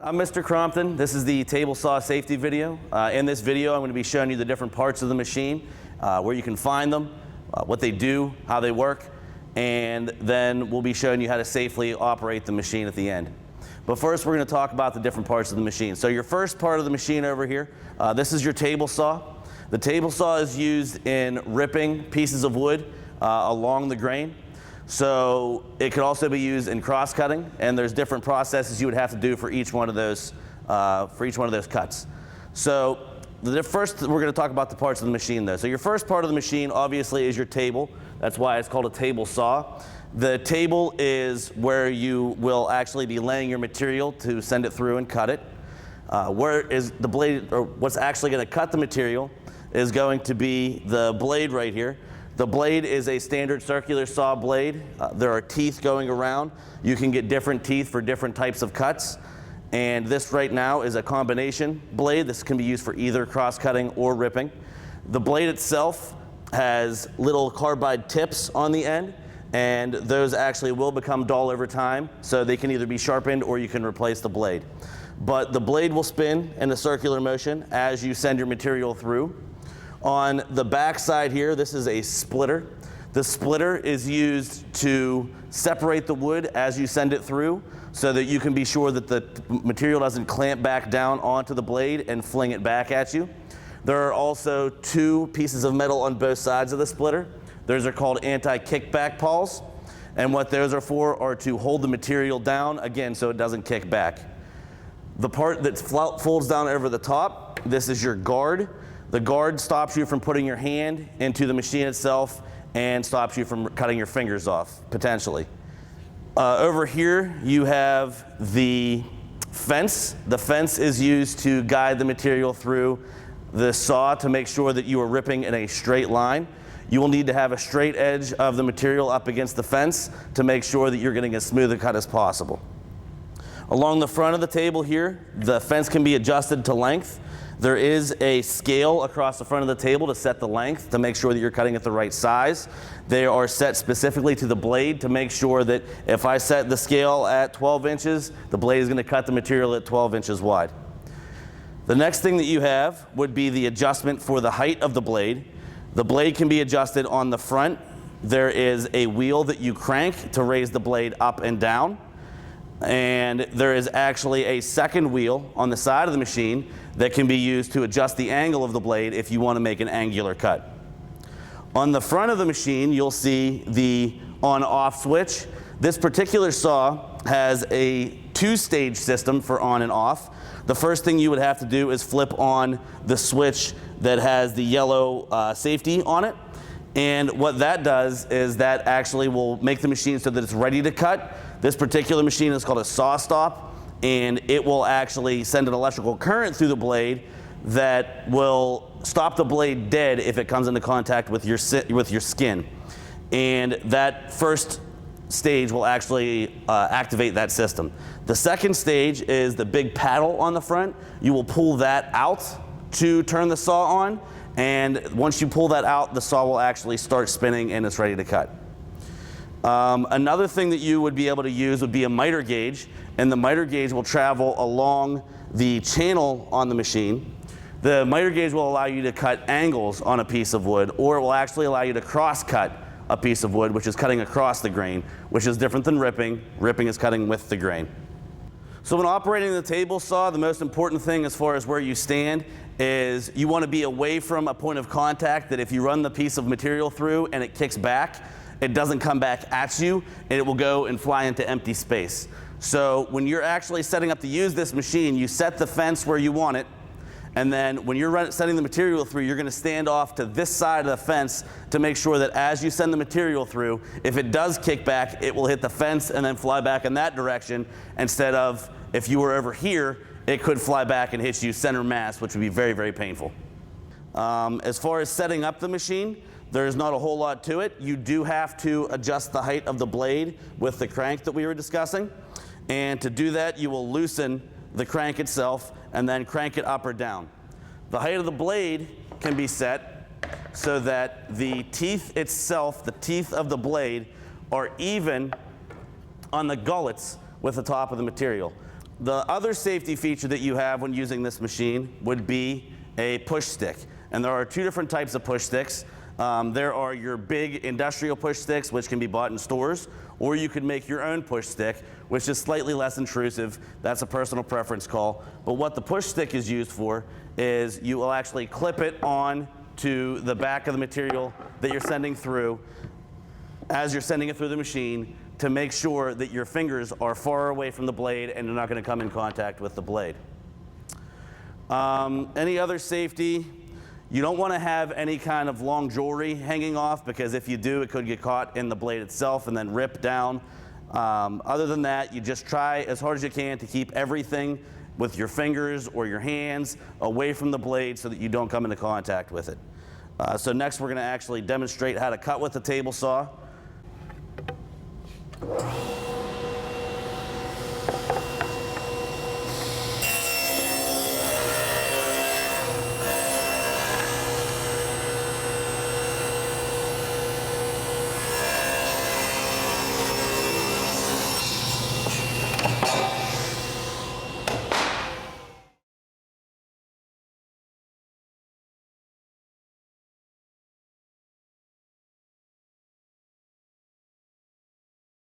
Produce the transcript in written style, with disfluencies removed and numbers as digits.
I'm Mr. Crompton. This is the table saw safety video. In this video, I'm going to be showing you the different parts of the machine, where you can find them, what they do, how they work, and then we'll be showing you how to safely operate the machine at the end. But first, we're going to talk about the different parts of the machine. So your first part of the machine over here, this is your table saw. The table saw is used in ripping pieces of wood along the grain. So it could also be used in cross-cutting, and there's different processes you would have to do for each one of those cuts. So first, we're going to talk about the parts of the machine, though. So your first part of the machine, obviously, is your table. That's why it's called a table saw. The table is where you will actually be laying your material to send it through and cut it. Where is the blade, or what's actually going to cut the material, is going to be the blade right here. The blade is a standard circular saw blade. There are teeth going around. You can get different teeth for different types of cuts. And this right now is a combination blade. This can be used for either cross-cutting or ripping. The blade itself has little carbide tips on the end, and those actually will become dull over time, so they can either be sharpened or you can replace the blade. But the blade will spin in a circular motion as you send your material through. On the back side here, this is a splitter. The splitter is used to separate the wood as you send it through so that you can be sure that the material doesn't clamp back down onto the blade and fling it back at you. There are also two pieces of metal on both sides of the splitter. Those are called anti-kickback pawls, and what those are for are to hold the material down, again, so it doesn't kick back. The part that folds down over the top, this is your guard. The guard stops you from putting your hand into the machine itself and stops you from cutting your fingers off, potentially. Over here, you have the fence. The fence is used to guide the material through the saw to make sure that you are ripping in a straight line. You will need to have a straight edge of the material up against the fence to make sure that you're getting as smooth a cut as possible. Along the front of the table here, the fence can be adjusted to length. There is a scale across the front of the table to set the length to make sure that you're cutting at the right size. They are set specifically to the blade to make sure that if I set the scale at 12 inches, the blade is going to cut the material at 12 inches wide. The next thing that you have would be the adjustment for the height of the blade. The blade can be adjusted on the front. There is a wheel that you crank to raise the blade up and down. And there is actually a second wheel on the side of the machine that can be used to adjust the angle of the blade if you want to make an angular cut. On the front of the machine, you'll see the on-off switch. This particular saw has a two-stage system for on and off. The first thing you would have to do is flip on the switch that has the yellow safety on it. And what that does is that actually will make the machine so that it's ready to cut. This particular machine is called a saw stop, and it will actually send an electrical current through the blade that will stop the blade dead if it comes into contact with your skin. And that first stage will actually activate that system. The second stage is the big paddle on the front. You will pull that out to turn the saw on, and once you pull that out, the saw will actually start spinning and it's ready to cut. Another thing that you would be able to use would be a miter gauge, and the miter gauge will travel along the channel on the machine. The miter gauge will allow you to cut angles on a piece of wood, or it will actually allow you to cross-cut a piece of wood, which is cutting across the grain, which is different than ripping. Ripping is cutting with the grain. So when operating the table saw, the most important thing as far as where you stand is you want to be away from a point of contact that if you run the piece of material through and it kicks back, it doesn't come back at you, and it will go and fly into empty space. So when you're actually setting up to use this machine, you set the fence where you want it, and then when you're sending the material through, you're going to stand off to this side of the fence to make sure that as you send the material through, if it does kick back, it will hit the fence and then fly back in that direction, instead of if you were over here, it could fly back and hit you center mass, which would be very, very painful. As far as setting up the machine, there's not a whole lot to it. You do have to adjust the height of the blade with the crank that we were discussing. And to do that, you will loosen the crank itself and then crank it up or down. The height of the blade can be set so that the teeth itself, the teeth of the blade, are even on the gullets with the top of the material. The other safety feature that you have when using this machine would be a push stick. And there are two different types of push sticks. There are your big industrial push sticks, which can be bought in stores, or you can make your own push stick, which is slightly less intrusive. That's a personal preference call. But what the push stick is used for is you will actually clip it on to the back of the material that you're sending through as you're sending it through the machine to make sure that your fingers are far away from the blade and they're not going to come in contact with the blade. Any other safety? You don't want to have any kind of long jewelry hanging off, because if you do, it could get caught in the blade itself and then rip down. Other than that, you just try as hard as you can to keep everything with your fingers or your hands away from the blade so that you don't come into contact with it. So next we're going to actually demonstrate how to cut with the table saw.